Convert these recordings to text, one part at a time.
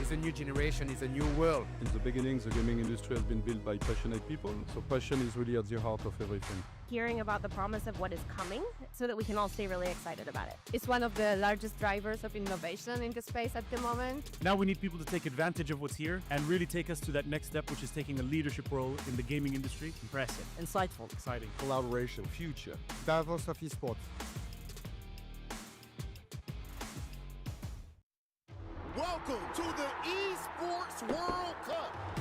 is a new generation, it's a new world. In the beginning, the gaming industry has been built by passionate people, so passion is really at the heart of everything. Hearing about the promise of what is coming so that we can all stay really excited about it. It's one of the largest drivers of innovation in the space at the moment. Now we need people to take advantage of what's here and really take us to that next step, which is taking a leadership role in the gaming industry. Impressive, insightful, Exciting. Collaboration, future, Davos of esports. Welcome to the Esports World Cup.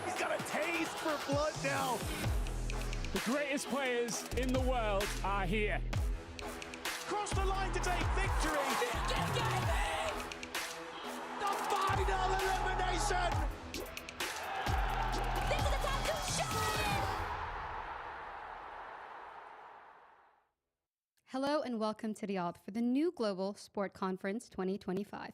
He's got a taste for blood now. The greatest players in the world are here. Cross the line to take victory. The final elimination. This is the time to shine! Hello and welcome to Riyadh for the new Global Sport Conference 2025.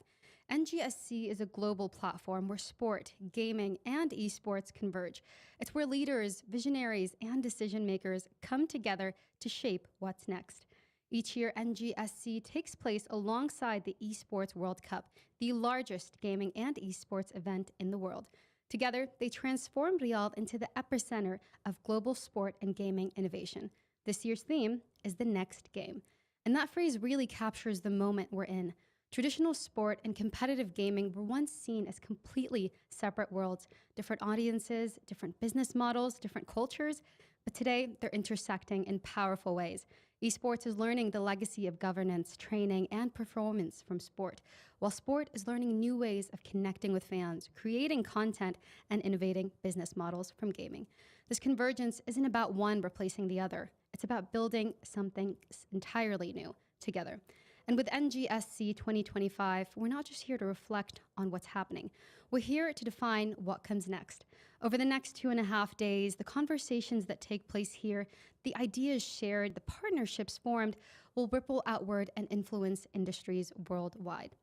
NGSC is a global platform where sport, gaming, and esports converge. It's where leaders, visionaries, and decision makers come together to shape what's next. Each year, NGSC takes place alongside the Esports World Cup, the largest gaming and esports event in the world. Together, they transform Riyadh into the epicenter of global sport and gaming innovation. This year's theme is the next game. And that phrase really captures the moment we're in. Traditional sport and competitive gaming were once seen as completely separate worlds, different audiences, different business models, different cultures. But today, they're intersecting in powerful ways. Esports is learning the legacy of governance, training, and performance from sport, while sport is learning new ways of connecting with fans, creating content, and innovating business models from gaming. This convergence isn't about one replacing the other. It's about building something entirely new together. And with NGSC 2025, we're not just here to reflect on what's happening. We're here to define what comes next. Over the next 2.5 days, the conversations that take place here, the ideas shared, the partnerships formed will ripple outward and influence industries worldwide.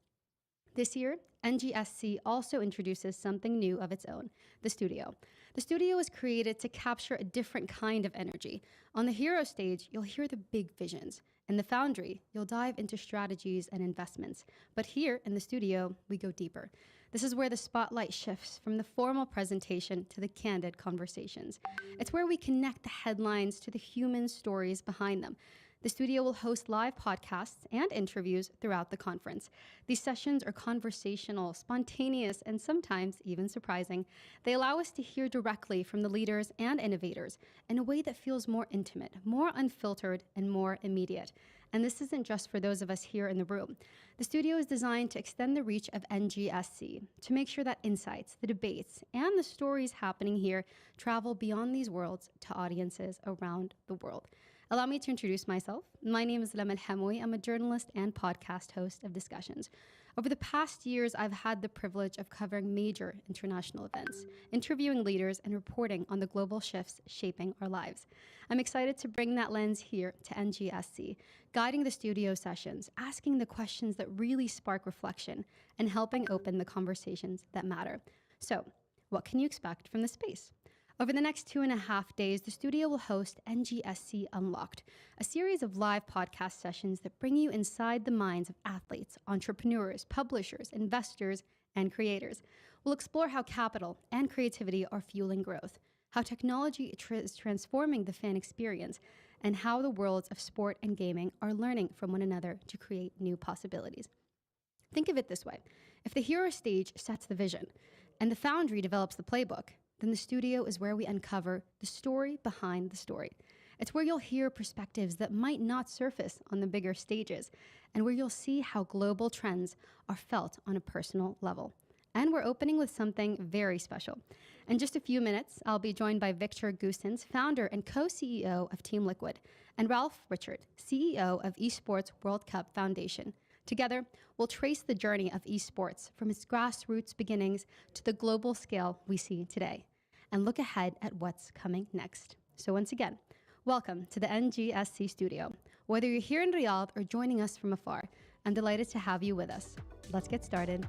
This year, NGSC also introduces something new of its own, the studio. The studio is created to capture a different kind of energy. On the hero stage, you'll hear the big visions. In the foundry, you'll dive into strategies and investments. But here in the studio, we go deeper. This is where the spotlight shifts from the formal presentation to the candid conversations. It's where we connect the headlines to the human stories behind them. The studio will host live podcasts and interviews throughout the conference. These sessions are conversational, spontaneous, and sometimes even surprising. They allow us to hear directly from the leaders and innovators in a way that feels more intimate, more unfiltered, and more immediate. And this isn't just for those of us here in the room. The studio is designed to extend the reach of NGSC, to make sure that insights, the debates, and the stories happening here travel beyond these worlds to audiences around the world. Allow me to introduce myself. My name is Lam Al-Hamoui. I'm a journalist and podcast host of Discussions. Over the past years, I've had the privilege of covering major international events, interviewing leaders, and reporting on the global shifts shaping our lives. I'm excited to bring that lens here to NGSC, guiding the studio sessions, asking the questions that really spark reflection, and helping open the conversations that matter. So, what can you expect from the space? Over the next 2.5 days, the studio will host NGSC Unlocked, a series of live podcast sessions that bring you inside the minds of athletes, entrepreneurs, publishers, investors, and creators. We'll explore how capital and creativity are fueling growth, how technology is transforming the fan experience, and how the worlds of sport and gaming are learning from one another to create new possibilities. Think of it this way. If the hero stage sets the vision and the foundry develops the playbook, then the studio is where we uncover the story behind the story. It's where you'll hear perspectives that might not surface on the bigger stages, and where you'll see how global trends are felt on a personal level. And we're opening with something very special. In just a few minutes, I'll be joined by Victor Goossens, founder and co-CEO of Team Liquid, and Ralph Richard, CEO of Esports World Cup Foundation. Together, we'll trace the journey of esports from its grassroots beginnings to the global scale we see today, and look ahead at what's coming next. So once again, welcome to the NGSC studio. Whether you're here in Riyadh or joining us from afar, I'm delighted to have you with us. Let's get started.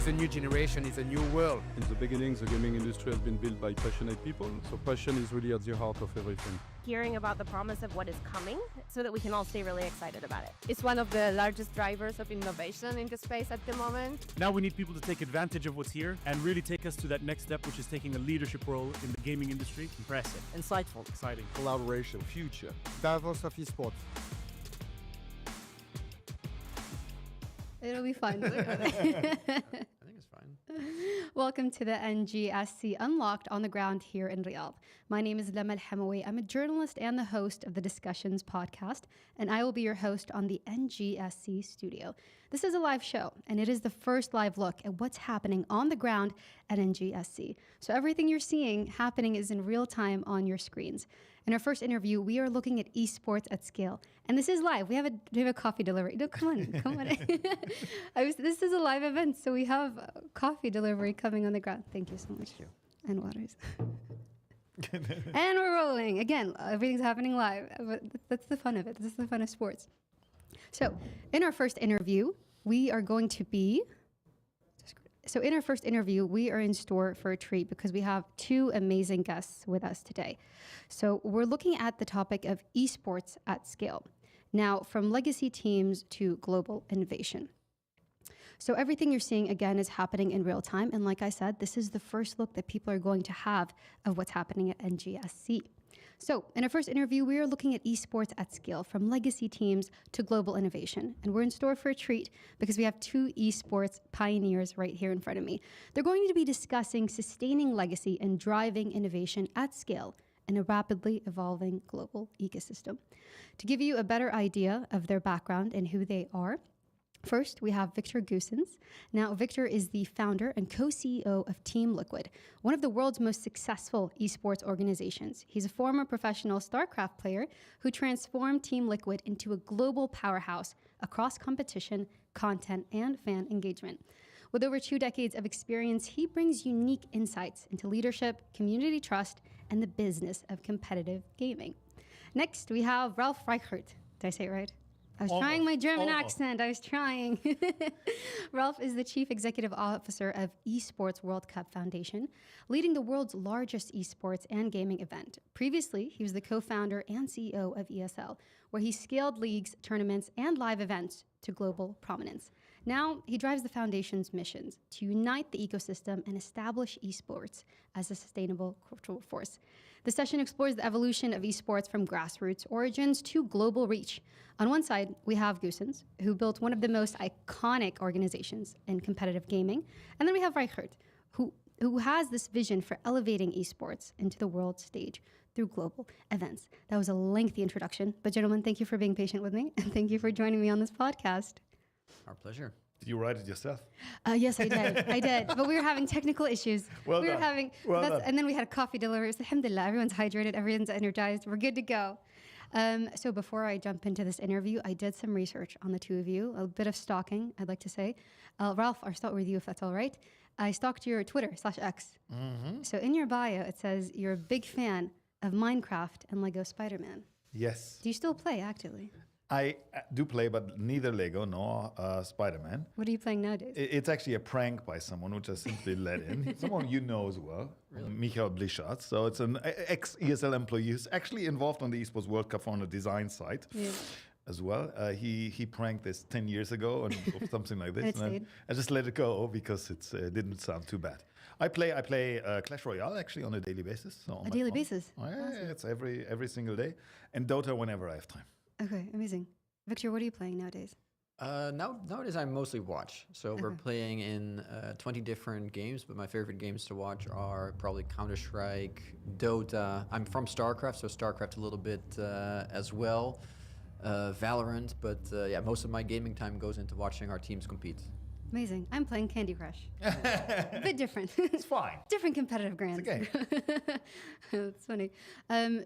is a new generation, it's a new world. In the beginning, the gaming industry has been built by passionate people, so passion is really at the heart of everything. Hearing about the promise of what is coming so that we can all stay really excited about it. It's one of the largest drivers of innovation in the space at the moment. Now we need people to take advantage of what's here and really take us to that next step, which is taking a leadership role in the gaming industry. Impressive, Insightful. exciting. Collaboration, future. Davos of esports. It'll be fun. I think it's fine. Welcome to the NGSC Unlocked on the ground here in Riyadh. My name is Lama Al-Hamawi. I'm a journalist and the host of the Discussions podcast, and I will be your host on the NGSC studio. This is a live show, and it is the first live look at what's happening on the ground at NGSC. So everything you're seeing happening is in real time on your screens. In our first interview, we are looking at esports at scale. And this is live. We have a coffee delivery. No, come on. This is a live event, so we have coffee delivery coming on the ground. Thank you so much. Thank you. And waters. And we're rolling. Again, everything's happening live. But that's the fun of it. This is the fun of sports. So in our first interview, we are in store for a treat because we have two amazing guests with us today. So we're looking at the topic of esports at scale. Now, from legacy teams to global innovation. So everything you're seeing, again, is happening in real time. And like I said, this is the first look that people are going to have of what's happening at NGSC. So in our first interview, we are looking at esports at scale, from legacy teams to global innovation. And we're in store for a treat because we have two esports pioneers right here in front of me. They're going to be discussing sustaining legacy and driving innovation at scale in a rapidly evolving global ecosystem. To give you a better idea of their background and who they are, first, we have Victor Goossens. Now, Victor is the founder and co-CEO of Team Liquid, one of the world's most successful esports organizations. He's a former professional StarCraft player who transformed Team Liquid into a global powerhouse across competition, content, and fan engagement. With over 2 decades of experience, he brings unique insights into leadership, community trust, and the business of competitive gaming. Next, we have Ralf Reichert. Did I say it right? I was trying my German accent. I was trying. Ralf is the Chief Executive Officer of Esports World Cup Foundation, leading the world's largest esports and gaming event. Previously, he was the co-founder and CEO of ESL, where he scaled leagues, tournaments, and live events to global prominence. Now, he drives the foundation's missions to unite the ecosystem and establish esports as a sustainable cultural force. The session explores the evolution of esports from grassroots origins to global reach. On one side, we have Goossens, who built one of the most iconic organizations in competitive gaming. And then we have Reichert, who has this vision for elevating esports into the world stage through global events. That was a lengthy introduction, but gentlemen, thank you for being patient with me, and thank you for joining me on this podcast. Our pleasure. Did you write it yourself? Yes, I did. But we were having technical issues. Well done. And then we had a coffee delivery. So, alhamdulillah, everyone's hydrated, everyone's energized. We're good to go. So before I jump into this interview, I did some research on the two of you, a bit of stalking, I'd like to say. Ralf, I'll start with you if that's all right. I stalked your Twitter/X. Mm-hmm. So in your bio, it says you're a big fan of Minecraft and Lego Spider-Man. Yes. Do you still play actively? I do play, but neither Lego nor Spider-Man. What are you playing nowadays? It's actually a prank by someone which I simply let in. Someone you know as well, really? Michael Blischardt. So it's an ex-ESL employee who's actually involved on the Esports World Cup on the design side as well. He pranked this 10 years ago or something like this. And I just let it go because it didn't sound too bad. I play Clash Royale actually on a daily basis. So on a daily basis? Oh, yeah, awesome. It's every single day. And Dota whenever I have time. Okay, amazing. Victor, what are you playing nowadays? Nowadays I mostly watch. So we're playing in 20 different games, but my favorite games to watch are probably Counter-Strike, Dota. I'm from StarCraft, so StarCraft a little bit as well. Valorant, but most of my gaming time goes into watching our teams compete. Amazing. I'm playing Candy Crush. A bit different. It's fine. Different competitive grants. It's okay. That's funny.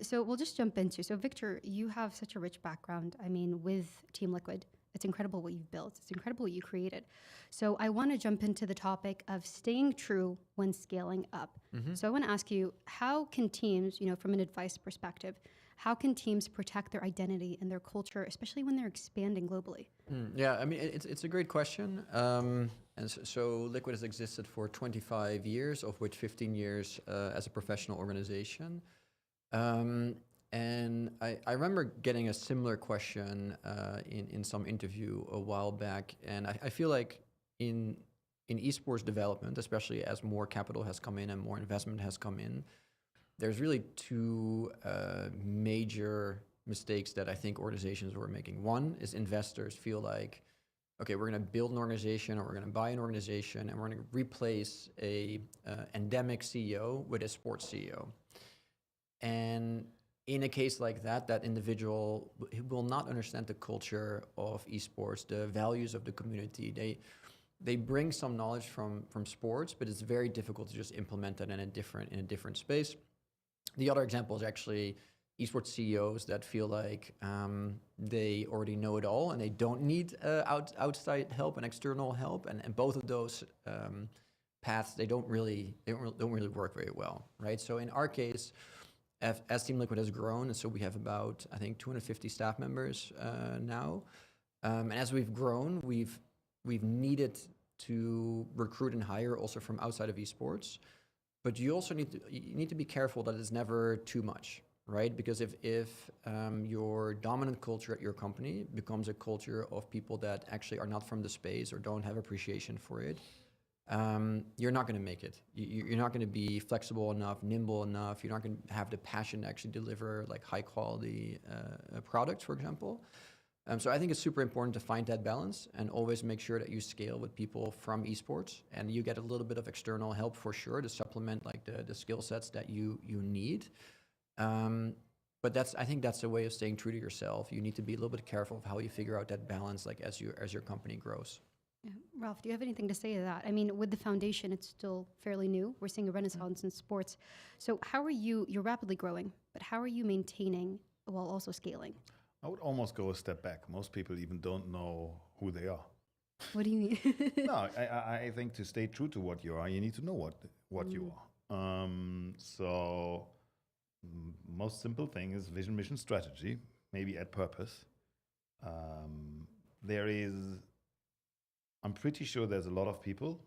So we'll just jump into. So Victor, you have such a rich background. I mean, with Team Liquid, it's incredible what you've built. It's incredible what you created. So I want to jump into the topic of staying true when scaling up. Mm-hmm. So I want to ask you, how can teams, from an advice perspective, how can teams protect their identity and their culture, especially when they're expanding globally? I mean, it's a great question. And so Liquid has existed for 25 years, of which 15 years as a professional organization. And I remember getting a similar question in some interview a while back. And I feel like in esports development, especially as more capital has come in and more investment has come in, there's really two major mistakes that I think organizations were making. One is investors feel like, okay, we're going to build an organization or we're going to buy an organization and we're going to replace a endemic CEO with a sports CEO. And in a case like that, that individual will not understand the culture of esports, the values of the community. They bring some knowledge from sports, but it's very difficult to just implement that in a different space. The other example is actually esports CEOs that feel like they already know it all and they don't need outside help and external help. And both of those paths, they don't really work very well, right? So in our case, as Team Liquid has grown, and so we have about, I think, 250 staff members now. And as we've grown, we've needed to recruit and hire also from outside of esports. But you also need to be careful that it's never too much, right? Because if your dominant culture at your company becomes a culture of people that actually are not from the space or don't have appreciation for it, you're not going to make it. You're not going to be flexible enough, nimble enough. You're not going to have the passion to actually deliver like high quality products, for example. So I think it's super important to find that balance and always make sure that you scale with people from esports and you get a little bit of external help for sure to supplement like the skill sets that you need. But I think that's a way of staying true to yourself. You need to be a little bit careful of how you figure out that balance like as your company grows. Yeah. Ralph, do you have anything to say to that? I mean, with the foundation, it's still fairly new. We're seeing a renaissance in sports. So how are you're rapidly growing, but how are you maintaining while also scaling? I would almost go a step back. Most people even don't know who they are. What do you mean? No, I think to stay true to what you are, you need to know what you are. So most simple thing is vision, mission, strategy, maybe add purpose. I'm pretty sure there's a lot of people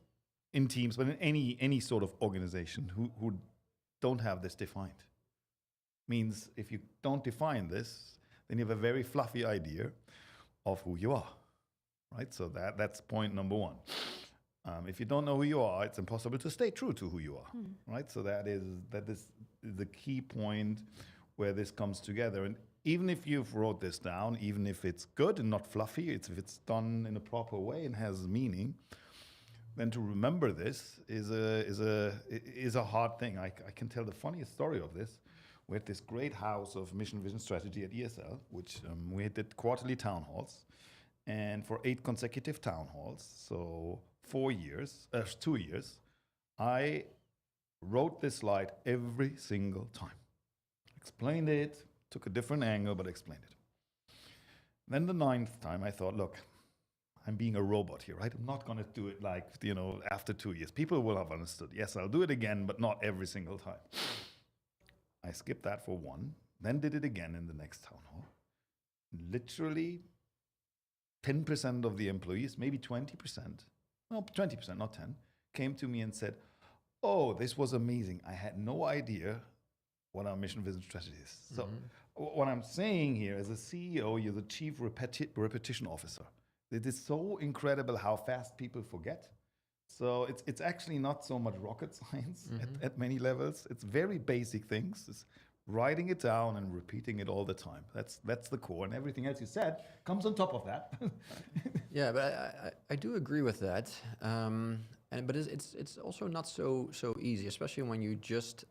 in teams, but in any sort of organization who don't have this defined. Means if you don't define this, then you have a very fluffy idea of who you are, right? So that's point number one. If you don't know who you are, it's impossible to stay true to who you are, right? So that is the key point where this comes together. And even if you've wrote this down, even if it's good and not fluffy, if it's done in a proper way and has meaning, then to remember this is a hard thing. I can tell the funniest story of this. We had this great house of mission, vision, strategy at ESL, which we did quarterly town halls. And for 8 consecutive town halls, so 2 years, I wrote this slide every single time. Explained it, took a different angle, but explained it. Then the 9th time, I thought, look, I'm being a robot here, right? I'm not going to do it like, after 2 years. People will have understood. Yes, I'll do it again, but not every single time. I skipped that for 1, then did it again in the next town hall. Literally 10% of the employees, maybe 20%, no, 20%, not 10, came to me and said, oh, this was amazing. I had no idea what our mission, vision, strategy is. So what I'm saying here, as a CEO, you're the chief repetition officer. It is so incredible how fast people forget. So it's actually not so much rocket science at many levels. It's very basic things. It's writing it down and repeating it all the time. That's the core, and everything else you said comes on top of that. Yeah, but I do agree with that. But it's also not so easy, especially when you just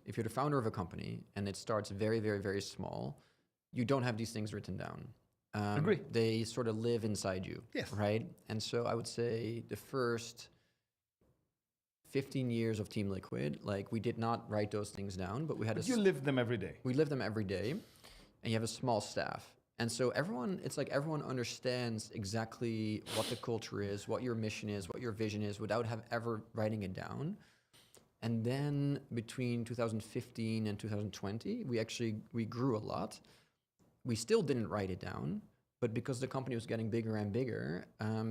if you're the founder of a company and it starts very, very, very small, you don't have these things written down. Agree. They sort of live inside you, yes, right? And so I would say the first 15 years of Team Liquid, like we did not write those things down, but we had you live them every day. We live them every day, and you have a small staff. And so it's like everyone understands exactly what the culture is, what your mission is, what your vision is, without ever writing it down. And then between 2015 and 2020, we grew a lot. We still didn't write it down, But because the company was getting bigger and bigger,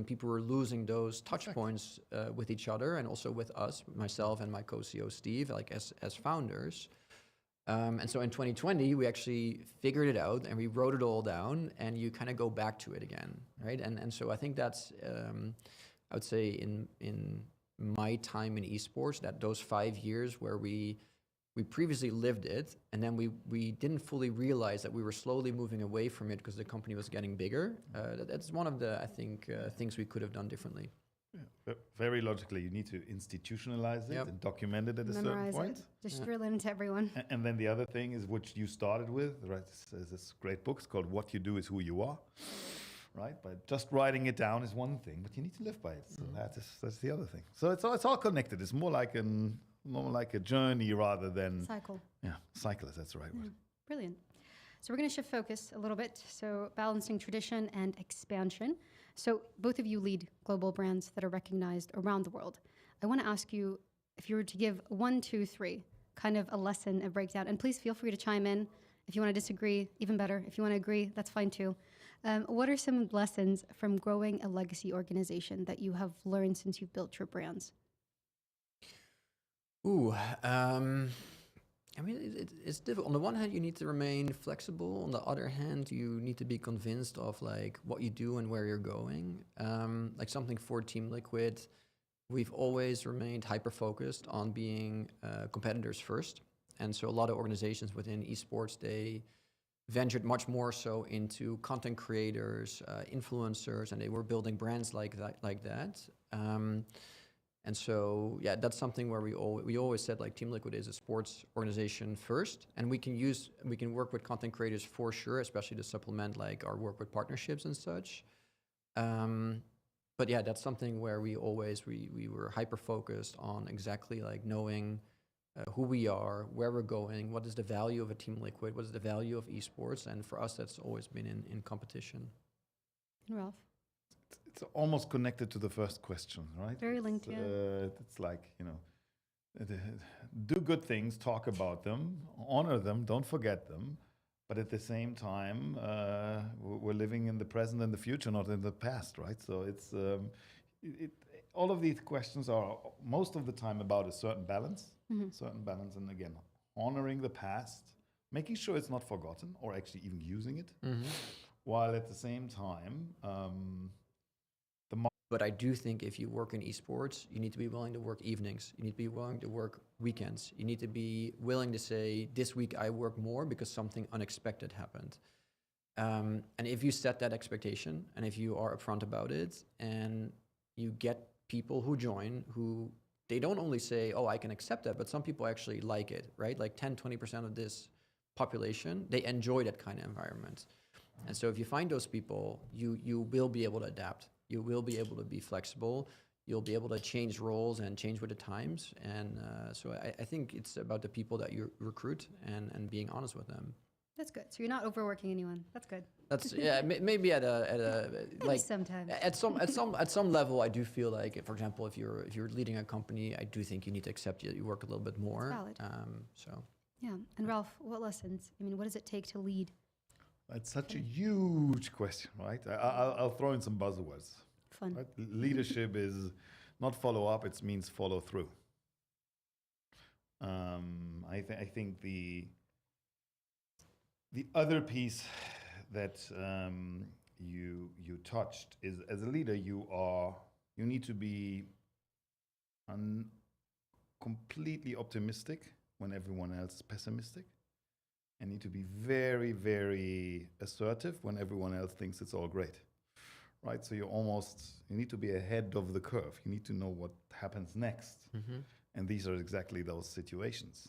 people were losing those touch points with each other and also with us, myself and my co-CEO Steve, like as founders. And so in 2020, we actually figured it out and we wrote it all down, and you kind of go back to it again, right? And so I think that's, I would say in my time in esports, that those 5 years where we previously lived it, and then we didn't fully realize that we were slowly moving away from it because the company was getting bigger. That's one of the, I think, things we could have done differently. Yeah. Very logically, you need to institutionalize it and document it at a certain point. Just drill into everyone. And then the other thing is, which you started with, right? There's this great book, it's called "What You Do Is Who You Are," right? But just writing it down is one thing, but you need to live by it. So that's the other thing. So it's all connected. It's more like a journey rather than cycle. Yeah, cycle. That's the right word. Brilliant. So we're going to shift focus a little bit. So balancing tradition and expansion. So both of you lead global brands that are recognized around the world. I want to ask you, if you were to give 1, 2, 3, kind of a lesson, a breakdown, and please feel free to chime in. If you want to disagree, even better. If you want to agree, that's fine too. What are some lessons from growing a legacy organization that you have learned since you've built your brands? I mean, it's difficult. On the one hand, you need to remain flexible. On the other hand, you need to be convinced of like what you do and where you're going. Like something for Team Liquid, we've always remained hyper-focused on being competitors first. And so a lot of organizations within esports, they ventured much more so into content creators, influencers, and they were building brands like that. And so, yeah, that's something where we always said like Team Liquid is a sports organization first, and we can work with content creators for sure, especially to supplement like our work with partnerships and such. But yeah, that's something where we were hyper focused on exactly like knowing who we are, where we're going, what is the value of a Team Liquid, what is the value of esports, and for us, that's always been in competition. And Ralph? It's almost connected to the first question, right? Very linked, yeah. It's like, do good things, talk about them, honor them, don't forget them. But at the same time, we're living in the present and the future, not in the past, right? So it's all of these questions are most of the time about a certain balance, and again, honoring the past, making sure it's not forgotten or actually even using it, while at the same time, But I do think if you work in esports, you need to be willing to work evenings. You need to be willing to work weekends. You need to be willing to say, this week I work more because something unexpected happened. And if you set that expectation, and if you are upfront about it, and you get people who join, who they don't only say, oh, I can accept that, but some people actually like it, right? Like 10, 20% of this population, they enjoy that kind of environment. And so if you find those people, you will be able to adapt. You will be able to be flexible. You'll be able to change roles and change with the times. And so I think it's about the people that you recruit and being honest with them. That's good. So you're not overworking anyone. That's good. That's maybe at a like sometimes at some level I do feel like, for example, if you're leading a company, I do think you need to accept that you work a little bit more. That's valid. Yeah. And Ralph, what lessons? I mean, what does it take to lead? It's such a huge question, right? I'll throw in some buzzwords. Fun. Right? Leadership is not follow up; it means follow through. I think the other piece that you touched is, as a leader, you need to be completely optimistic when everyone else is pessimistic, and need to be very, very assertive when everyone else thinks it's all great, right? So you need to be ahead of the curve. You need to know what happens next, and these are exactly those situations.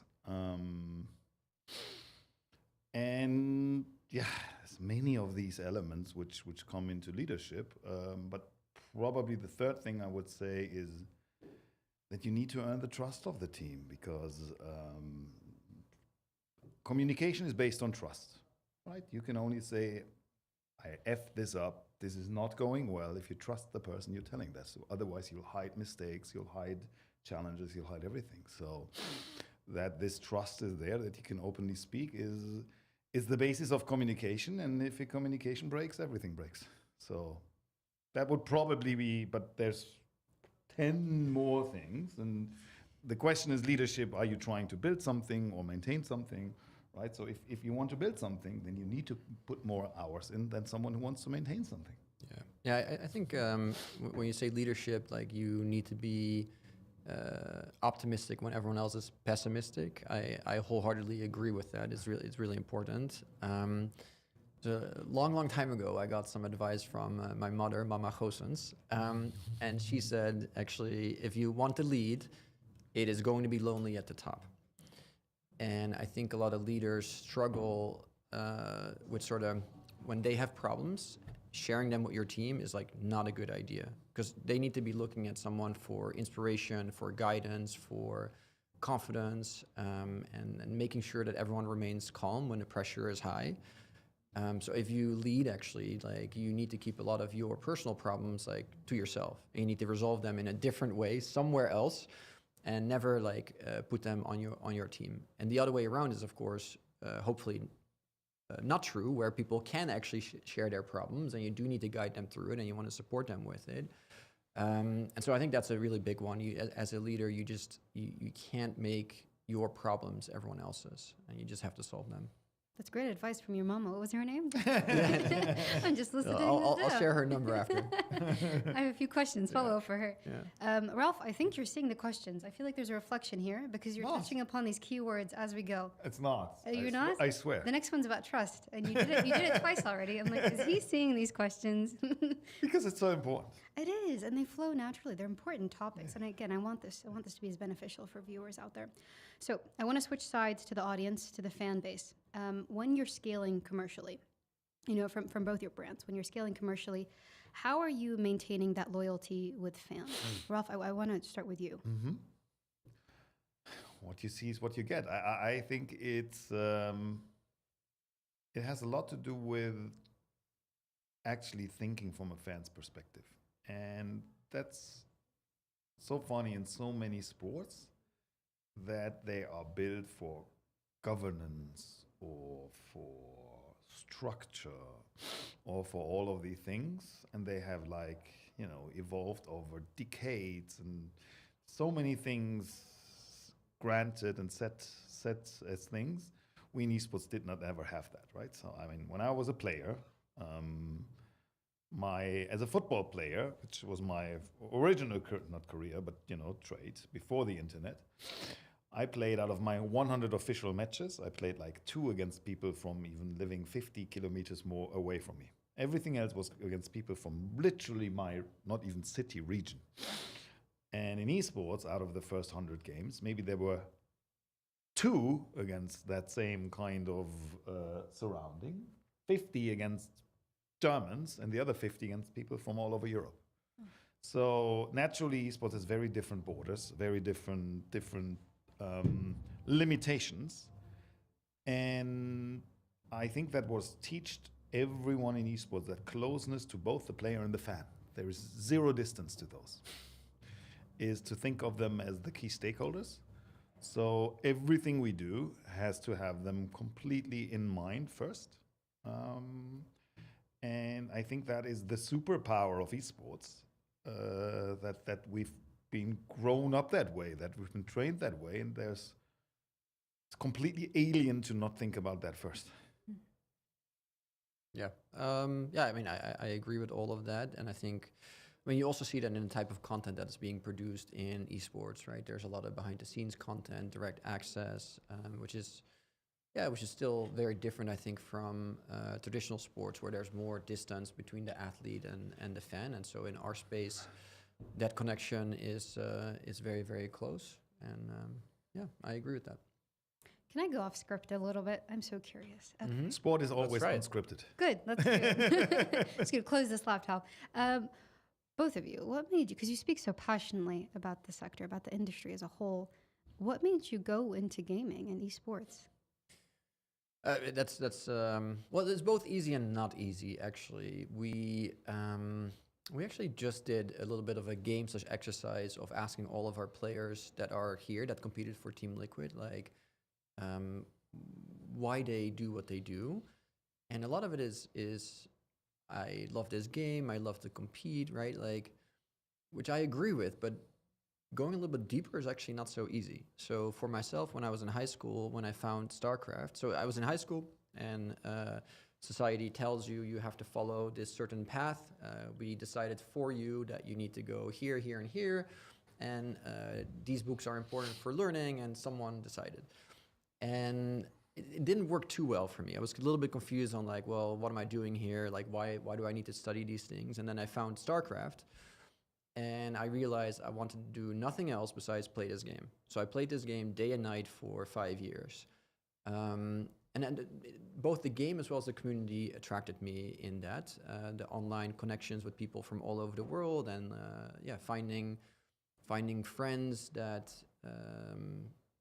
And yeah, there's many of these elements which come into leadership, but probably the third thing I would say is that you need to earn the trust of the team, because communication is based on trust, right? You can only say, I effed this up, this is not going well, if you trust the person you're telling this. So otherwise you'll hide mistakes, you'll hide challenges, you'll hide everything. So that this trust is there, that you can openly speak, is the basis of communication, and if a communication breaks, everything breaks. So that would probably be, but there's 10 more things. And the question is leadership. Are you trying to build something or maintain something, right? So if you want to build something, then you need to put more hours in than someone who wants to maintain something. Yeah, I think when you say leadership, like you need to be optimistic when everyone else is pessimistic. I wholeheartedly agree with that. It's really important. A long time ago, I got some advice from my mother, Mama Goossens, and she said, actually, if you want to lead, it is going to be lonely at the top. And I think a lot of leaders struggle with sort of when they have problems, sharing them with your team is like not a good idea, because they need to be looking at someone for inspiration, for guidance, for confidence, and making sure that everyone remains calm when the pressure is high. So if you lead, actually, like you need to keep a lot of your personal problems like to yourself, and you need to resolve them in a different way somewhere else, and never like put them on your team. And the other way around is, of course, hopefully not true, where people can actually share their problems, and you do need to guide them through it, and you want to support them with it. And so I think that's a really big one. As a leader, you can't make your problems everyone else's, and you just have to solve them. That's great advice from your mama. What was her name? I'm just listening. I'll share her number after. I have a few questions follow up for her. Yeah. Ralph, I think you're seeing the questions. I feel like there's a reflection here because you're touching upon these keywords as we go. It's not. You're not? I swear. The next one's about trust, and you did it twice already. I'm like, is he seeing these questions? Because it's so important. It is, and they flow naturally. They're important topics, and again, I want this to be as beneficial for viewers out there. So I want to switch sides to the audience, to the fan base. When you're scaling commercially, from both your brands, when you're scaling commercially, how are you maintaining that loyalty with fans? Ralph, I want to start with you. Mm-hmm. What you see is what you get. I think it has a lot to do with actually thinking from a fan's perspective. And that's so funny in so many sports that they are built for governance or for structure or for all of these things. And they have evolved over decades and so many things granted and set as things. We in esports did not ever have that, right? So, I mean, when I was a player, as a football player, which was my original, not career, but, trade before the internet, I played out of my 100 official matches, I played like 2 against people from even living 50 kilometers more away from me. Everything else was against people from literally my, not even city, region. And in esports, out of the first 100 games, maybe there were 2 against that same kind of surrounding, 50 against Germans, and the other 50 against people from all over Europe. So naturally, esports has very different borders, very different limitations. And I think that was taught everyone in esports, that closeness to both the player and the fan. There is zero distance to those. Is to think of them as the key stakeholders. So everything we do has to have them completely in mind first. And I think that is the superpower of esports, that we've been grown up that way, that we've been trained that way, and it's completely alien to not think about that first. Yeah. I mean, I agree with all of that, and I think, you also see that in the type of content that is being produced in esports, right? There's a lot of behind-the-scenes content, direct access, which is still very different, I think, from traditional sports where there's more distance between the athlete and the fan. And so in our space, that connection is very, very close. And I agree with that. Can I go off script a little bit? I'm so curious. Okay. Mm-hmm. Sport is always unscripted. Good. That's good. Let's go close this laptop. Both of you, what made you, because you speak so passionately about the sector, about the industry as a whole, what made you go into gaming and esports? That's it's both easy and not easy, actually. We actually just did a little bit of a game/exercise of asking all of our players that are here, that competed for Team Liquid, why they do what they do. And a lot of it is I love this game, I love to compete, right? Like, which I agree with, but going a little bit deeper is actually not so easy. So for myself, when I was in high school, when I found StarCraft, so I was in high school and society tells you you have to follow this certain path. We decided for you that you need to go here, here, and here. And these books are important for learning, and someone decided. And it didn't work too well for me. I was a little bit confused on like, well, what am I doing here? Like, why do I need to study these things? And then I found StarCraft, and I realized I wanted to do nothing else besides play this game. So I played this game day and night for 5 years. And then both the game as well as the community attracted me in that. The online connections with people from all over the world, and finding friends that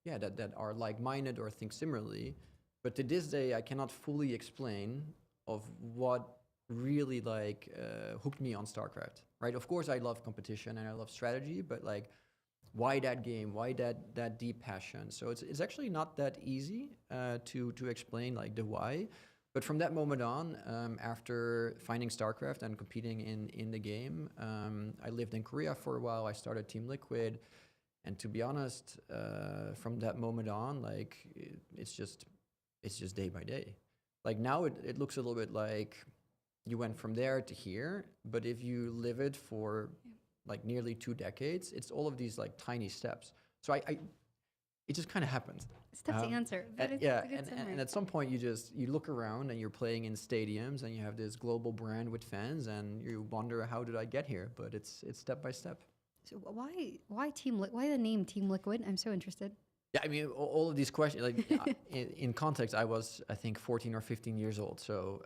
that are like-minded or think similarly. But to this day, I cannot fully explain of what really hooked me on StarCraft. Right? Of course, I love competition and I love strategy, but like, why that game? Why that deep passion? So it's actually not that easy to explain like the why. But from that moment on, after finding StarCraft and competing in the game, I lived in Korea for a while. I started Team Liquid, and to be honest, from that moment on, like it's just day by day. Like now, it looks a little bit like you went from there to here. But if you live it for like nearly 2 decades, it's all of these like tiny steps. So it just kind of happened. It's tough to answer, but it's a good summary. And at some point you look around and you're playing in stadiums and you have this global brand with fans and you wonder, how did I get here? But it's step by step. So why the name Team Liquid? I'm so interested. Yeah, I mean, all of these questions, like in context, I was, I think, 14 or 15 years old. So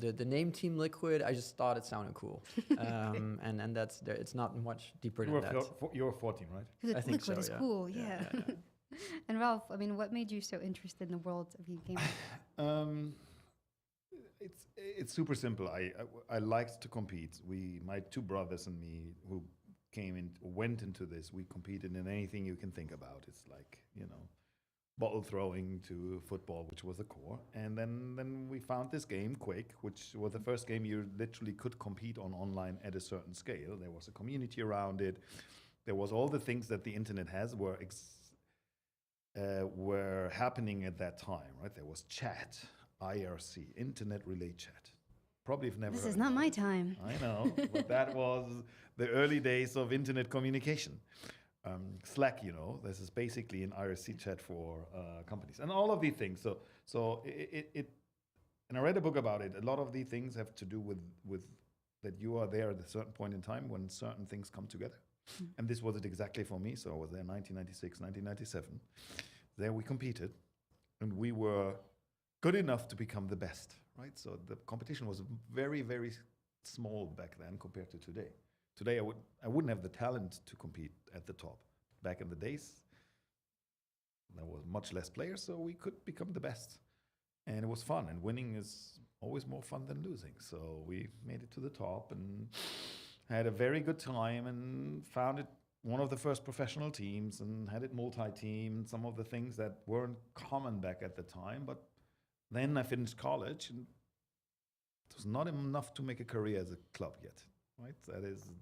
the name Team Liquid, I just thought it sounded cool. And that's there. It's not much deeper than that. You were 14, right? I think Liquid so, is cool, yeah. And Ralph, I mean, what made you so interested in the world of gaming? It's super simple. I liked to compete. My 2 brothers and me, who went into this, we competed in anything you can think about. It's like, bottle throwing to football, which was the core. And then we found this game, Quake, which was the first game you literally could compete on online at a certain scale. There was a community around it. There was all the things that the internet has were happening at that time, right? There was chat, IRC, internet relay chat. Probably have never. This is not my time. I know, but that was the early days of internet communication. Slack, this is basically an IRC chat for companies, and all of these things. So and I read a book about it. A lot of these things have to do with that you are there at a certain point in time when certain things come together. And this was it exactly for me. So I was there in 1996, 1997. There we competed, and we were good enough to become the best, right? So the competition was very, very small back then compared to today. Today, I wouldn't have the talent to compete at the top. Back in the days, there was much less players, so we could become the best. And it was fun, and winning is always more fun than losing. So we made it to the top and had a very good time and founded one of the first professional teams and had it multi-team, some of the things that weren't common back at the time. But then I finished college, and it was not enough to make a career as a club yet, right?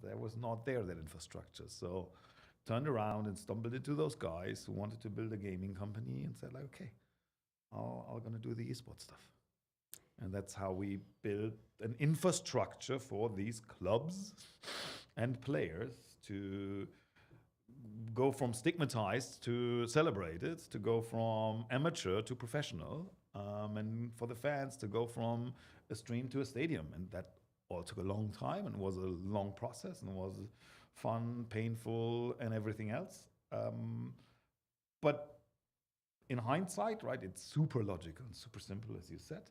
There was not that infrastructure. So turned around and stumbled into those guys who wanted to build a gaming company and said, like, okay, I'm going to do the esports stuff. And that's how we built an infrastructure for these clubs and players to go from stigmatized to celebrated, to go from amateur to professional, and for the fans to go from a stream to a stadium. And that all took a long time and was a long process and was fun, painful, and everything else. But in hindsight, right, it's super logical and super simple, as you said.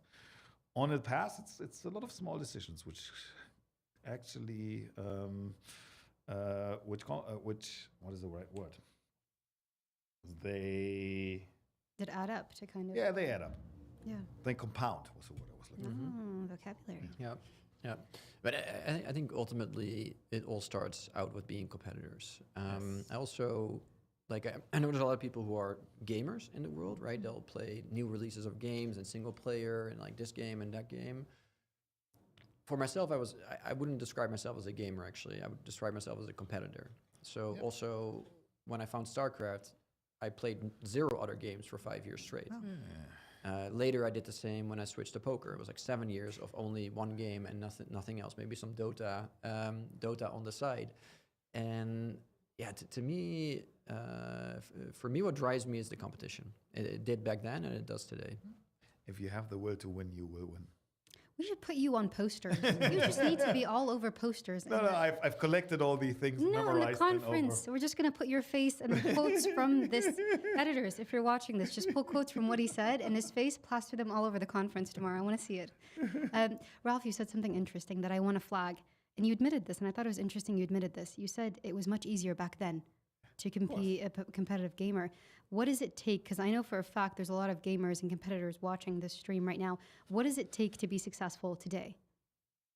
On the past, it's a lot of small decisions which actually, which what is the right word? They add up to kind of. Yeah, they add up. Yeah. They compound was the word I was looking for. Vocabulary. Yeah. But I think ultimately it all starts out with being competitors. I also Like I know there's a lot of people who are gamers in the world, right? They'll play new releases of games and single player and like this game and that game. For myself, I wouldn't describe myself as a gamer actually. I would describe myself as a competitor. So also when I found StarCraft, I played 0 other games for 5 years straight. Later, I did the same when I switched to poker. It was like 7 years of only one game and nothing else. Maybe some Dota on the side. And yeah, to me, for me, what drives me is the competition. It did back then, and it does today. If you have the will to win, you will win. We should put you on posters. You just need to be all over posters. No, I've collected all these things. No, in memorized the conference, we're just going to put your face and quotes from this. Editors, if you're watching this, just pull quotes from what he said and his face, plaster them all over the conference tomorrow. I want to see it. Ralph, you said something interesting that I want to flag. And you admitted this, and I thought it was interesting you admitted this. You said it was much easier back then to be a competitive gamer. What does it take? Because I know for a fact there's a lot of gamers and competitors watching this stream right now. What does it take to be successful today?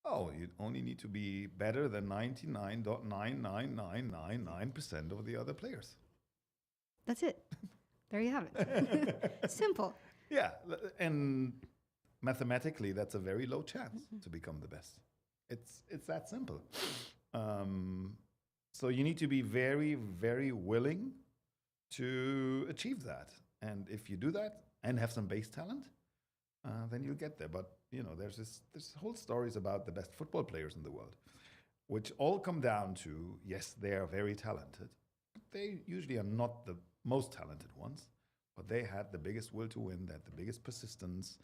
Oh, you only need to be better than 99.99999% of the other players. That's it. There you have it. Simple. Yeah, and mathematically, that's a very low chance to become the best. It's that simple. So you need to be very, very willing to achieve that. And if you do that and have some base talent, then you'll get there. But you know, there's whole stories about the best football players in the world, which all come down to, yes, they are very talented. They usually are not the most talented ones, but they had the biggest will to win, they had the biggest persistence,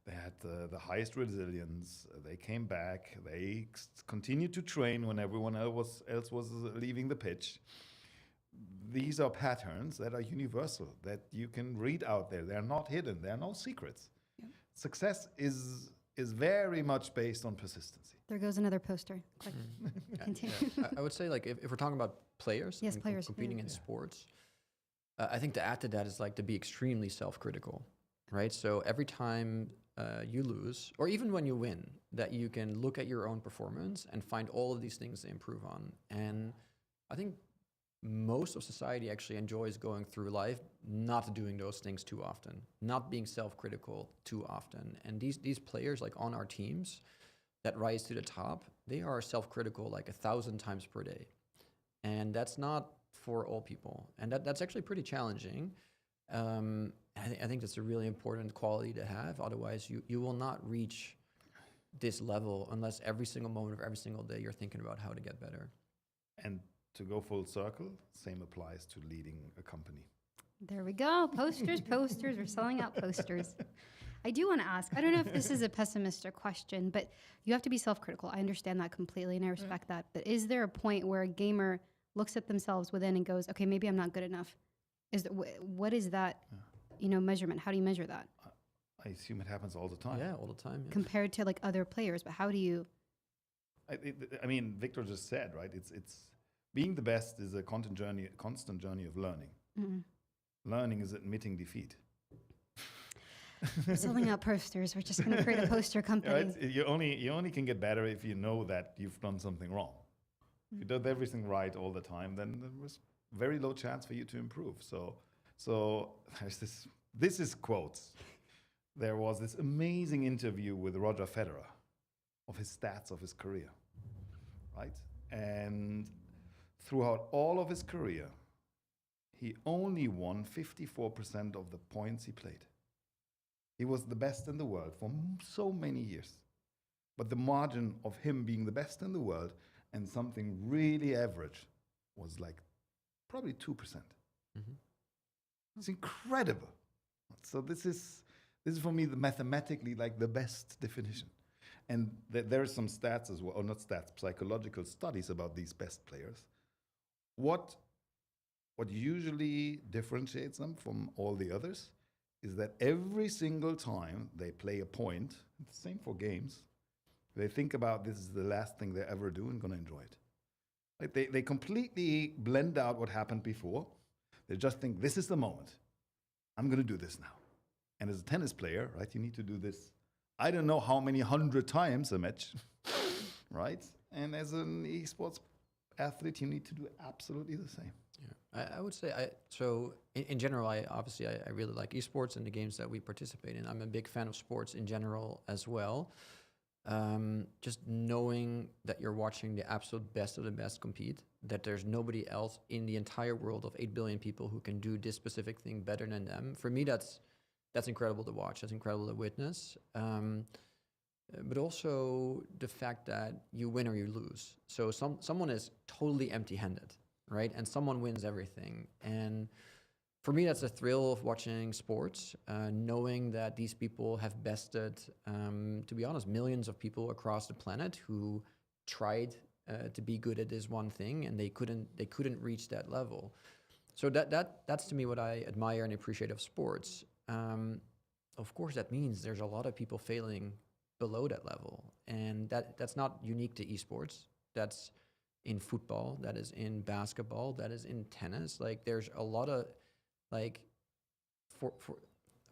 they had the highest resilience, they came back, they continued to train when everyone else was leaving the pitch. These are patterns that are universal, that you can read out there. They're not hidden, there are no secrets. Yep. Success is very much based on persistency. There goes another poster. Quick. Continue. I would say, like, if we're talking about players, yes, players competing in sports, I think to add to that is like to be extremely self-critical, right? So every time you lose, or even when you win, that you can look at your own performance and find all of these things to improve on. And I think most of society actually enjoys going through life not doing those things too often, not being self-critical too often. And these players, like on our teams that rise to the top, they are self-critical like 1,000 times per day. And that's not for all people. And that's actually pretty challenging. I think that's a really important quality to have. Otherwise, you will not reach this level unless every single moment of every single day you're thinking about how to get better. And to go full circle, same applies to leading a company. There we go. Posters. We're selling out posters. I do want to ask, I don't know if this is a pessimistic question, but you have to be self-critical. I understand that completely and I respect that. But is there a point where a gamer looks at themselves within and goes, okay, maybe I'm not good enough? What is that, measurement? How do you measure that? I assume it happens all the time. Yeah, all the time. Yeah. Compared to like other players, but how do you? I mean, Victor just said, right? It's being the best is a constant journey of learning. Mm-hmm. Learning is admitting defeat. We're selling out posters. We're just going to create a poster company. Right? You only can get better if you know that you've done something wrong. If you do everything right all the time, then there's very low chance for you to improve. So there's this is quotes. There was this amazing interview with Roger Federer of his stats of his career, right? And throughout all of his career, he only won 54% of the points he played. He was the best in the world for so many years. But the margin of him being the best in the world and something really average was like probably 2%. Mm-hmm. It's incredible. So this is for me mathematically like the best definition. And there are some stats as well, or not stats, psychological studies about these best players. What usually differentiates them from all the others is that every single time they play a point, it's the same for games, they think about this is the last thing they ever do and going to enjoy it. Like they completely blend out what happened before. They just think, this is the moment. I'm going to do this now. And as a tennis player, right, you need to do this, I don't know how many 100 times a match, right? And as an esports athlete, you need to do absolutely the same. Yeah, I would say so in general, I really like esports and the games that we participate in. I'm a big fan of sports in general as well. Just knowing that you're watching the absolute best of the best compete, that there's nobody else in the entire world of 8 billion people who can do this specific thing better than them. For me, that's incredible to watch. That's incredible to witness. But also the fact that you win or you lose. So someone is totally empty-handed, right? And someone wins everything. And for me, that's a thrill of watching sports, knowing that these people have bested, to be honest, millions of people across the planet who tried to be good at this one thing, and they couldn't reach that level. So that's to me what I admire and appreciate of sports. Of course, that means there's a lot of people failing below that level, and that's not unique to esports. That's in football, that is in basketball, that is in tennis. Like there's a lot of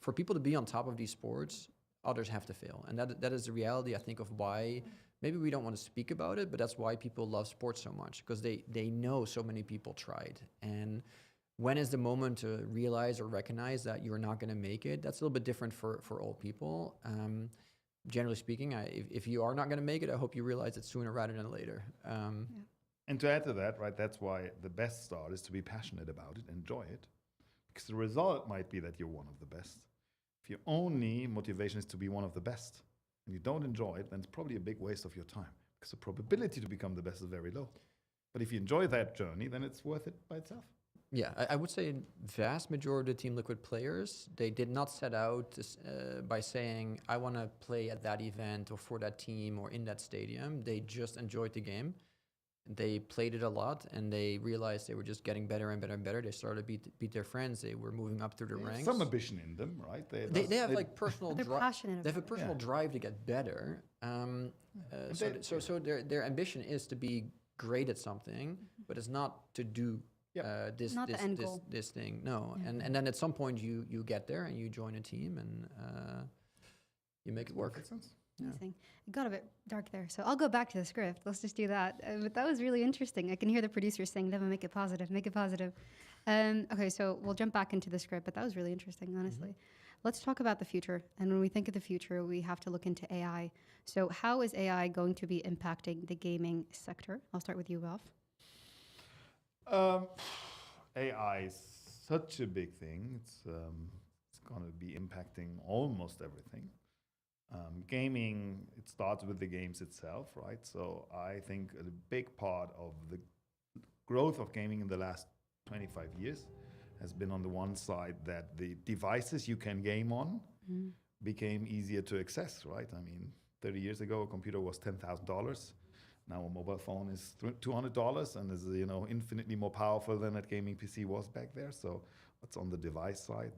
for people to be on top of these sports, others have to fail, and that is the reality, I think, of why maybe we don't want to speak about it, but that's why people love sports so much, because they know so many people tried. And when is the moment to realize or recognize that you're not going to make it? That's a little bit different for all people. Generally speaking, if you are not going to make it, I hope you realize it sooner rather than later. And to add to that, right, that's why the best start is to be passionate about it, enjoy it, because the result might be that you're one of the best. If your only motivation is to be one of the best and you don't enjoy it, then it's probably a big waste of your time, because the probability to become the best is very low. But if you enjoy that journey, then it's worth it by itself. Yeah, I would say vast majority of the Team Liquid players, they did not set out by saying, I want to play at that event or for that team or in that stadium. They just enjoyed the game. They played it a lot, and they realized they were just getting better and better and better. They started to beat their friends. They were moving up through the ranks. Some ambition in them, right? They have like personal drive. They have a personal Yeah. drive to get better. So their ambition is to be great at something, but it's not to do this thing. No, Yeah. and then at some point you get there and you join a team and you make it work. Makes sense. Amazing. It got a bit dark there, so I'll go back to the script. Let's just do that. But that was really interesting. I can hear the producers saying, "Never make it positive. Make it positive." Okay, so we'll jump back into the script, but that was really interesting, honestly. Let's talk about the future. And when we think of the future, we have to look into AI. So how is AI going to be impacting the gaming sector? I'll start with you, Ralph. AI is such a big thing. It's going to be impacting almost everything. Gaming, it starts with the games itself, right? So I think a big part of the growth of gaming in the last 25 years has been on the one side that the devices you can game on became easier to access, right? I mean, 30 years ago, a computer was $10,000. Now a mobile phone is $200 and is, infinitely more powerful than that gaming PC was back there. So what's on the device side,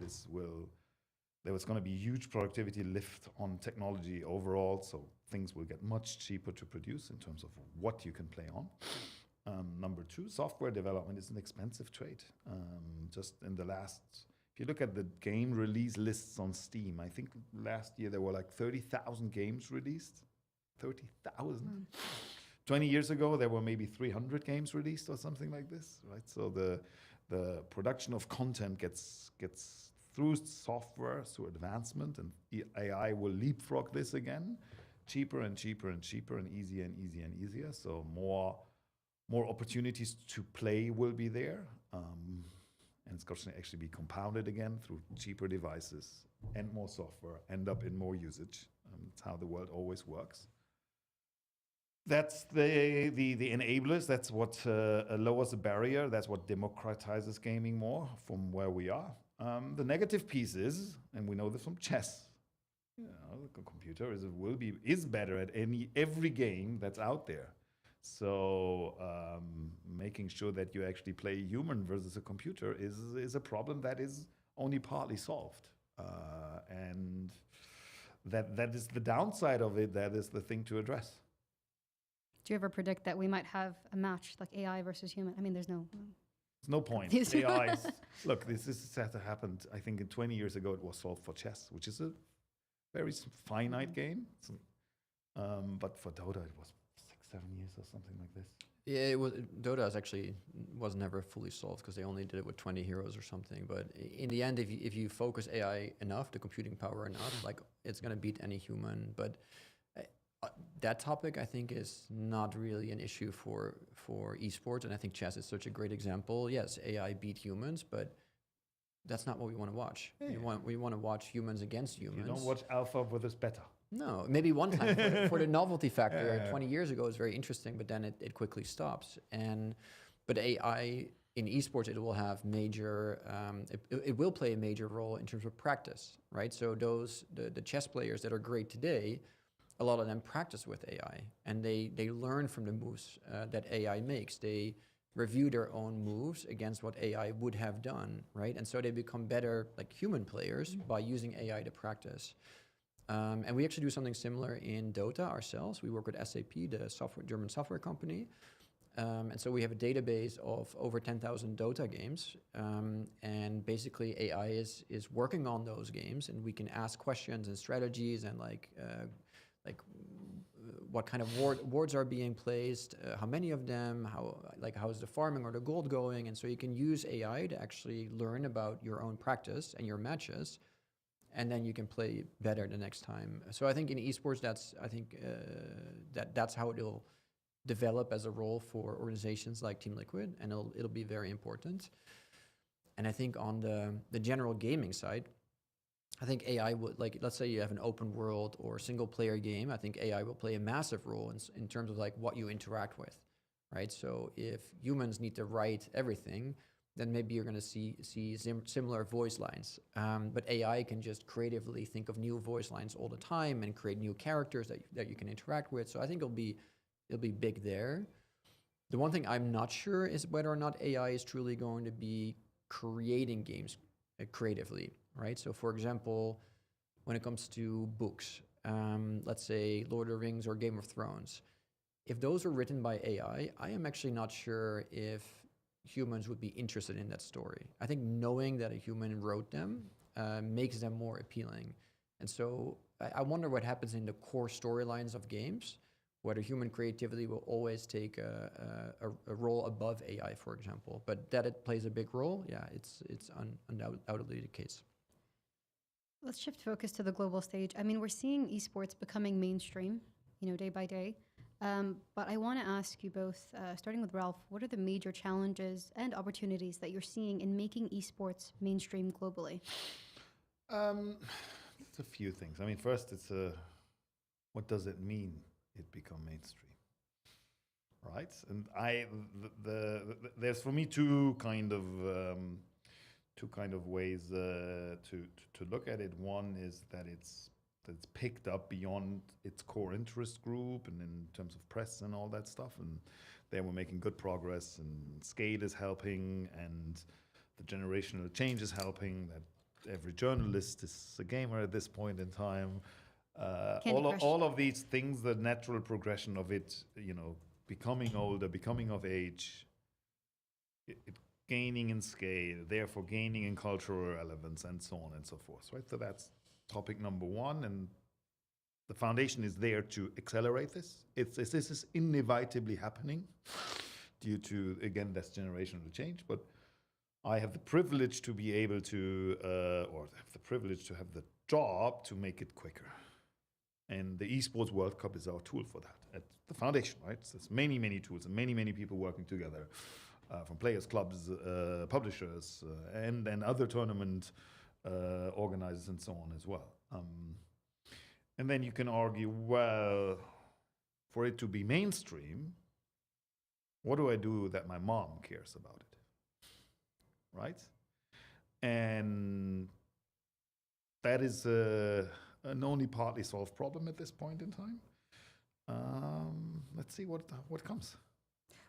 there was going to be a huge productivity lift on technology overall, so things will get much cheaper to produce in terms of what you can play on. Number two, software development is an expensive trade. Just in the last, if you look at the game release lists on Steam, I think last year there were like 30,000 games released. 30,000. 20 years ago, there were maybe 300 games released or something like this, right? So the production of content gets through software, through advancement, and AI will leapfrog this again, cheaper and cheaper and cheaper, and easier and easier and easier. So more opportunities to play will be there, and it's going to actually be compounded again through cheaper devices and more software, end up in more usage. That's how the world always works. That's the enablers. That's what lowers the barrier. That's what democratizes gaming more from where we are. The negative piece is, and we know this from chess, the computer is better at every game that's out there. So making sure that you actually play human versus a computer is a problem that is only partly solved, and that is the downside of it. That is the thing to address. Do you ever predict that we might have a match like AI versus human? I mean, there's no point. AI look, this has to happen. I think 20 years ago it was solved for chess, which is a very finite game. But for Dota it was 6-7 years or something like this. Yeah, Dota was never fully solved because they only did it with 20 heroes or something. But in the end, if you focus AI enough, the computing power enough, like it's gonna beat any human. But that topic, I think, is not really an issue for esports, and I think chess is such a great example. Yes, AI beat humans, but that's not what we want to watch. Yeah. We want to watch humans against humans. You don't watch Alpha versus Beta. No, maybe one time for the novelty factor. 20 years ago is very interesting, but then it quickly stops. But AI in esports, it will have major. It will play a major role in terms of practice, right? So the chess players that are great today, a lot of them practice with AI, and they learn from the moves that AI makes. They review their own moves against what AI would have done, right? And so they become better like human players by using AI to practice. And we actually do something similar in Dota ourselves. We work with SAP, the German software company. And so we have a database of over 10,000 Dota games. And basically AI is working on those games, and we can ask questions and strategies and like what kind of wards are being placed, how many of them, how's the farming or the gold going. And so you can use AI to actually learn about your own practice and your matches, and then you can play better the next time. So I think in esports, that's how it'll develop as a role for organizations like Team Liquid, and it'll be very important. And I think on the general gaming side, I think AI would, like, let's say you have an open world or single player game, I think AI will play a massive role in terms of like what you interact with, right? So if humans need to write everything, then maybe you're going to see similar voice lines. But AI can just creatively think of new voice lines all the time and create new characters that you can interact with. So I think it'll be big there. The one thing I'm not sure is whether or not AI is truly going to be creating games creatively, right? So for example, when it comes to books, let's say Lord of the Rings or Game of Thrones, if those are written by AI, I am actually not sure if humans would be interested in that story. I think knowing that a human wrote them makes them more appealing. And so I wonder what happens in the core storylines of games, whether human creativity will always take a role above AI, for example. But that it plays a big role, yeah, it's undoubtedly the case. Let's shift focus to the global stage. I mean, we're seeing esports becoming mainstream, day by day. But I want to ask you both, starting with Ralph, what are the major challenges and opportunities that you're seeing in making esports mainstream globally? It's a few things. I mean, first, it's what does it mean it become mainstream, right? And there's for me two kind of ways to look at it. One is that it's picked up beyond its core interest group and in terms of press and all that stuff, and they were making good progress, and scale is helping, and the generational change is helping, that every journalist is a gamer at this point in time. All of these things, the natural progression of it, becoming older, becoming of age, it gaining in scale, therefore gaining in cultural relevance, and so on and so forth, right? So that's topic number one, and the foundation is there to accelerate this. This is inevitably happening due to, again, this generational change, but I have the privilege to be able to, or have the privilege to have the job to make it quicker. And the Esports World Cup is our tool for that, at the foundation, right? So there's many, many tools and many, many people working together, from players, clubs, publishers, and other tournament organizers and so on as well. And then you can argue, well, for it to be mainstream, what do I do that my mom cares about it, right? And that is an only partly solved problem at this point in time. Let's see what comes.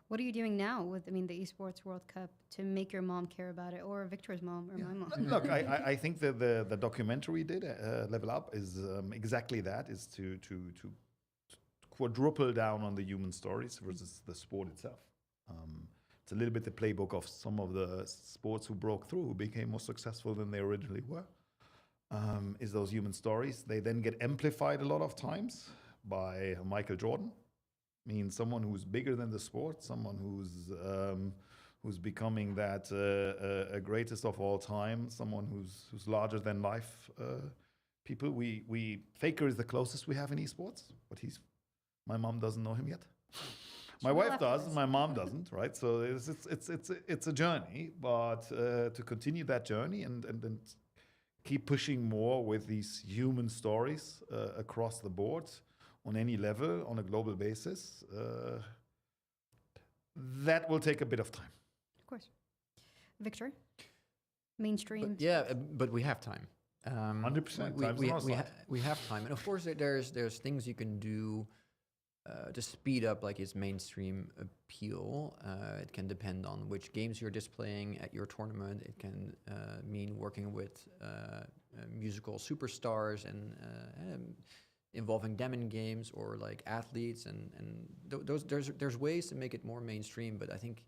What are you doing now with, the Esports World Cup to make your mom care about it, or Victor's mom, or my mom? Look, I think that the documentary did Level Up is exactly that, is to quadruple down on the human stories versus the sport itself. It's a little bit the playbook of some of the sports who broke through, who became more successful than they originally were. Is those human stories. They then get amplified a lot of times by Michael Jordan, means someone who's bigger than the sport, someone who's becoming that a greatest of all time, someone who's larger than life. People, we Faker is the closest we have in esports, but my mom doesn't know him yet. My wife does, my mom doesn't, right? So it's a journey, but to continue that journey and keep pushing more with these human stories across the board on any level, on a global basis, that will take a bit of time. Of course. Victor, mainstream. But we have time. 100%. We have time, and of course there's things you can do to speed up like its mainstream appeal. It can depend on which games you're displaying at your tournament. It can mean working with musical superstars and involving them in games, or like athletes, and there's ways to make it more mainstream. But I think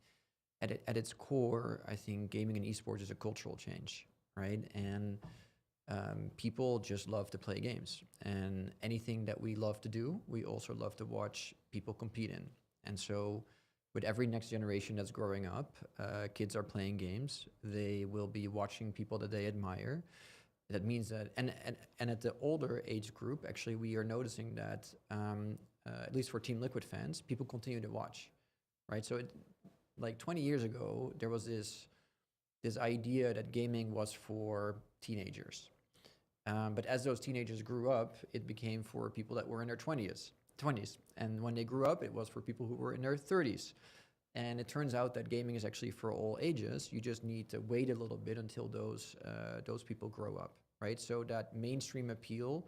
at its core, I think gaming and esports is a cultural change, right? And people just love to play games, and anything that we love to do, we also love to watch people compete in. And so with every next generation that's growing up, kids are playing games. They will be watching people that they admire. That means that, and at the older age group, actually, we are noticing that, at least for Team Liquid fans, people continue to watch, right? So like 20 years ago, there was this idea that gaming was for teenagers. But as those teenagers grew up, it became for people that were in their 20s. And when they grew up, it was for people who were in their 30s. And it turns out that gaming is actually for all ages. You just need to wait a little bit until those people grow up, right? So that mainstream appeal,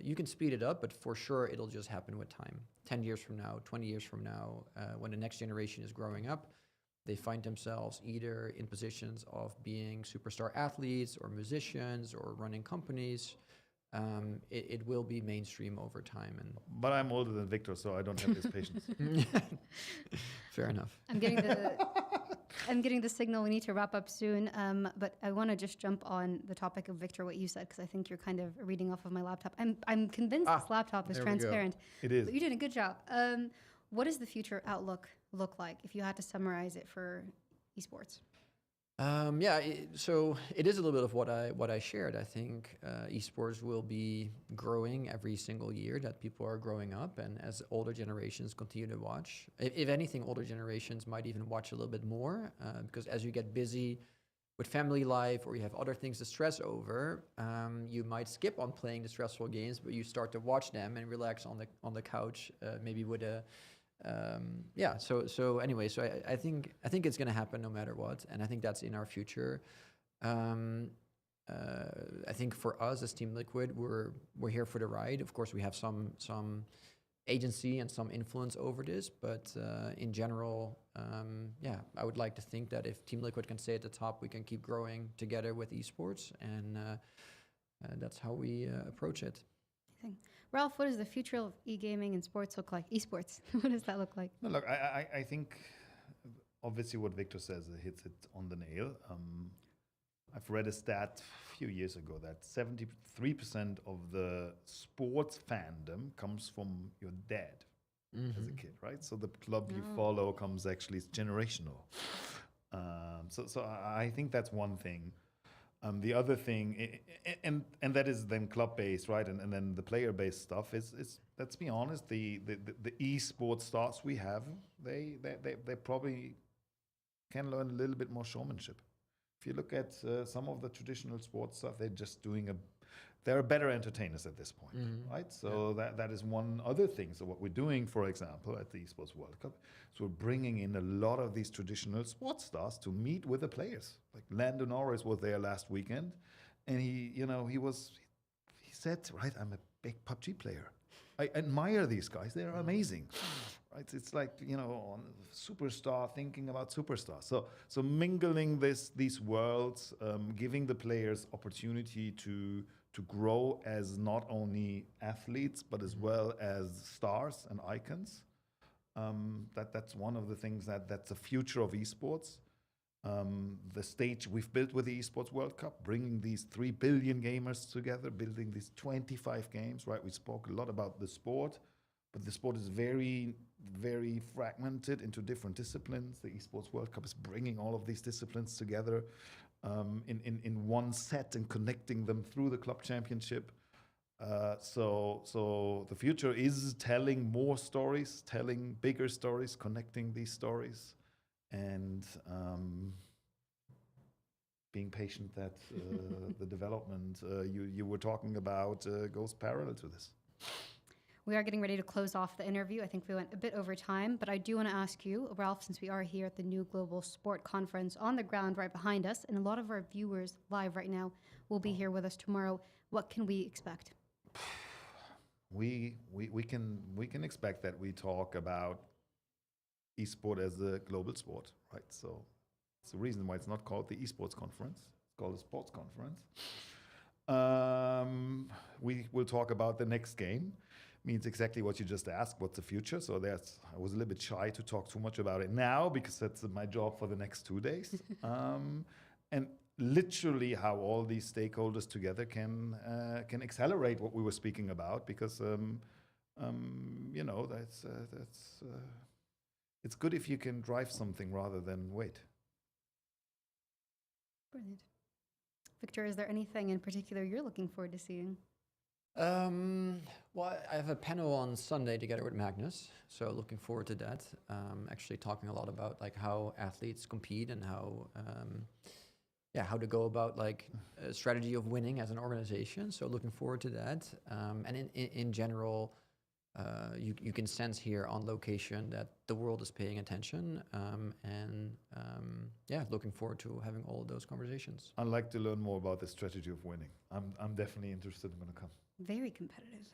you can speed it up, but for sure it'll just happen with time. 10 years from now, 20 years from now, when the next generation is growing up, they find themselves either in positions of being superstar athletes or musicians or running companies. It will be mainstream over time. But I'm older than Victor, so I don't have this patience. Fair enough. I'm getting the signal we need to wrap up soon. But I want to just jump on the topic of Victor, what you said, because I think you're kind of reading off of my laptop. I'm convinced this laptop is transparent. It is. But you did a good job. What does the future outlook look like if you had to summarize it for esports? So it is a little bit of what I shared. I think esports will be growing every single year that people are growing up, and as older generations continue to watch. If anything, older generations might even watch a little bit more, because as you get busy with family life or you have other things to stress over, you might skip on playing the stressful games, but you start to watch them and relax on the couch, maybe with a So I think it's going to happen no matter what, and I think that's in our future. I think for us as Team Liquid, we're here for the ride. Of course, we have some agency and some influence over this, but in general, I would like to think that if Team Liquid can stay at the top, we can keep growing together with esports, and that's how we approach it. Ralph, what does the future of e-gaming and sports look like? Esports, what does that look like? No, look, I think obviously what Victor says hits it on the nail. I've read a stat a few years ago that 73% of the sports fandom comes from your dad as a kid, right? So the club you follow comes actually, it's generational. So I think that's one thing. The other thing, and that is then club-based, right? And then the player-based stuff is let's be honest, the esports stars we have, they probably can learn a little bit more showmanship. If you look at some of the traditional sports stuff, they're better entertainers at this point, right? So that is one other thing. So what we're doing, for example, at the Esports World Cup, is we're bringing in a lot of these traditional sports stars to meet with the players. Like Lando Norris was there last weekend, and he said, right, I'm a big PUBG player. I admire these guys. They're amazing. Right? It's like, on superstar, thinking about superstars. So mingling these worlds, giving the players opportunity to grow as not only athletes, but as well as stars and icons. That's one of the things that's the future of esports. The stage we've built with the Esports World Cup, bringing these 3 billion gamers together, building these 25 games, right? We spoke a lot about the sport, but the sport is very, very fragmented into different disciplines. The Esports World Cup is bringing all of these disciplines together in one set and connecting them through the club championship. So the future is telling more stories, telling bigger stories, connecting these stories, and being patient that the development you were talking about goes parallel to this. We are getting ready to close off the interview. I think we went a bit over time, but I do want to ask you, Ralph, since we are here at the new Global Sport Conference on the ground right behind us, and a lot of our viewers live right now will be here with us tomorrow, what can we expect? We can expect that we talk about esport as a global sport, right? So it's the reason why it's not called the Esports Conference. It's called a sports conference. We will talk about the next game. Means exactly what you just asked. What's the future? So I was a little bit shy to talk too much about it now because that's my job for the next 2 days. And literally how all these stakeholders together can accelerate what we were speaking about, because you know, that's it's good if you can drive something rather than wait. Brilliant. Victor, is there anything in particular you're looking forward to seeing? Well, I have a panel on Sunday together with Magnus, so looking forward to that. Actually talking a lot about like how athletes compete and how to go about like a strategy of winning as an organization. So looking forward to that. And in general, you can sense here on location that the world is paying attention, looking forward to having all of those conversations. I'd like to learn more about the strategy of winning. I'm definitely interested. I'm going to come. Very competitive,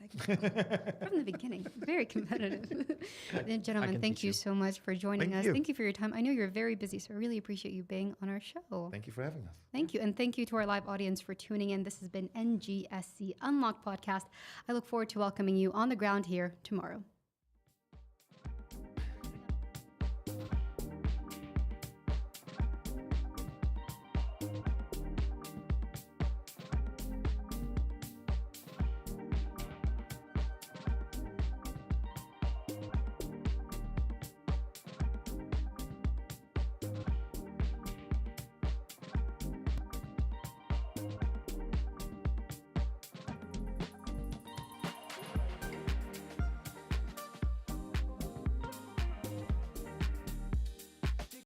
from the beginning. Very competitive. And gentlemen, thank you so much for joining us. Thank you for your time. I know you're very busy, so I really appreciate you being on our show. Thank you for having us. Thank you. And thank you to our live audience for tuning in. This has been NGSC Unlocked podcast. I look forward to welcoming you on the ground here tomorrow.